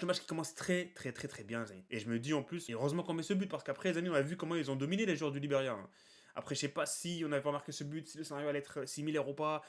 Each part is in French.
Le match qui commence très très très très bien, Zane. Et je me dis en plus, et heureusement qu'on met ce but, parce qu'après les années, on a vu comment ils ont dominé les joueurs du Liberia, hein. Après, je sais pas si on n'avait pas marqué ce but, si le scénario allait être similaire ou pas.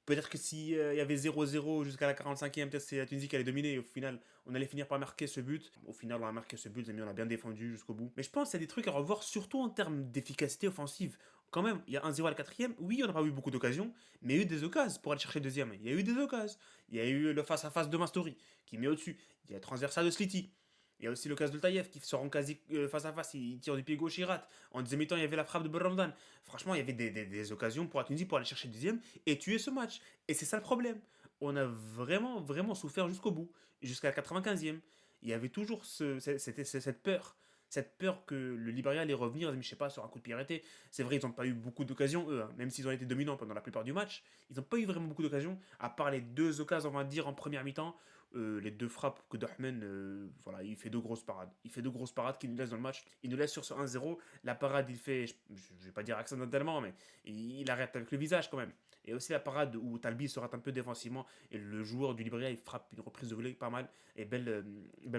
Peut-être que si il y avait 0-0 jusqu'à la 45e, peut-être c'est la Tunisie qui allait dominer. Et au final, on allait finir par marquer ce but. Au final, on a marqué ce but, les amis, on a bien défendu jusqu'au bout. Mais je pense qu'il y a des trucs à revoir, surtout en termes d'efficacité offensive. Quand même, il y a 1-0 à la 4e. Oui, on n'a pas eu beaucoup d'occasions, mais il y a eu des occasions pour aller chercher le deuxième. Il y a eu des occasions. Il y a eu le face-à-face de Mastori qui met au-dessus. Il y a le transversal de Sliti. Il y a aussi l'occasion de Taïef qui sort en quasi face à face, il tire du pied gauche, il rate. En deuxième mi-temps, il y avait la frappe de Borramdan. Franchement, il y avait des occasions pour la Tunisie pour aller chercher le deuxième et tuer ce match. Et c'est ça le problème. On a vraiment, vraiment souffert jusqu'au bout, jusqu'à la 95e. Il y avait toujours cette peur. Cette peur que le Liberia allait revenir, je sais pas, sur un coup de pied arrêté. C'est vrai, ils n'ont pas eu beaucoup d'occasions, eux, hein. Même s'ils ont été dominants pendant la plupart du match. Ils n'ont pas eu vraiment beaucoup d'occasions, à part les deux occasions, on va dire, en première mi-temps. Les deux frappes que Dortmund, voilà, il fait deux grosses parades. Il fait deux grosses parades qui nous laissent dans le match. Il nous laisse sur ce 1-0. La parade, il fait, je vais pas dire accidentellement, mais il arrête avec le visage quand même. Et aussi la parade où Talbi se rate un peu défensivement et le joueur du Liberia il frappe une reprise de volée pas mal. Et belle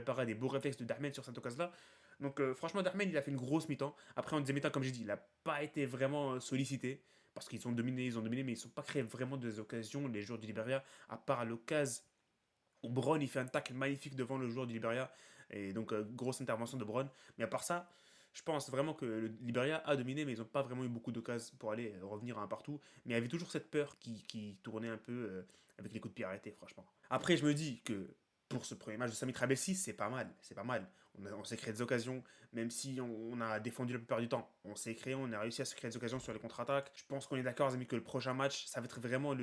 parade et beau réflexe de Darmen sur cette occasion-là. Donc franchement, Darmen il a fait une grosse mi-temps. Après en deuxième mi-temps, comme j'ai dit, il n'a pas été vraiment sollicité parce qu'ils ont dominé, mais ils ne sont pas créés vraiment des occasions, les joueurs du Liberia, à part l'occasion où Brown il fait un tacle magnifique devant le joueur du Liberia. Et donc grosse intervention de Brown. Mais à part ça, je pense vraiment que le Liberia a dominé, mais ils n'ont pas vraiment eu beaucoup d'occasions pour aller revenir à un partout. Mais il y avait toujours cette peur qui tournait un peu avec les coups de pied arrêtés, franchement. Après, je me dis que pour ce premier match de Sami Trabelsi, c'est pas mal. C'est pas mal. On s'est créé des occasions, même si on a défendu la plupart du temps. On s'est créé, on a réussi à se créer des occasions sur les contre-attaques. Je pense qu'on est d'accord, les amis, que le prochain match, ça va être vraiment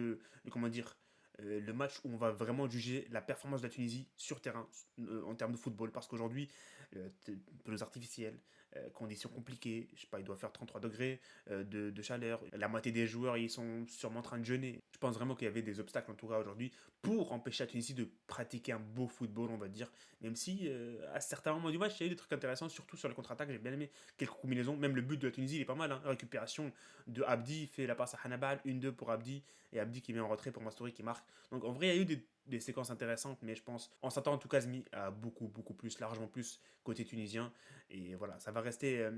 comment dire, le match où on va vraiment juger la performance de la Tunisie sur terrain en termes de football. Parce qu'aujourd'hui, pelouse artificielle, conditions compliquées, je sais pas, il doit faire 33 degrés de chaleur. La moitié des joueurs, ils sont sûrement en train de jeûner. Je pense vraiment qu'il y avait des obstacles en tout cas aujourd'hui pour empêcher la Tunisie de pratiquer un beau football, on va dire. Même si à certains moments du match, il y a eu des trucs intéressants, surtout sur les contre-attaques. J'ai bien aimé quelques combinaisons. Même le but de la Tunisie, il est pas mal, hein. Récupération de Abdi, il fait la passe à Hannibal, 1-2 pour Abdi, et Abdi qui met en retrait pour Mastori qui marque. Donc en vrai, il y a eu des séquences intéressantes, mais je pense, on s'attend en tout cas à beaucoup, beaucoup plus, largement plus côté tunisien. Et voilà, ça va rester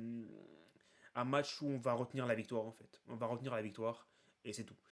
un match où on va retenir la victoire en fait. On va retenir la victoire et c'est tout.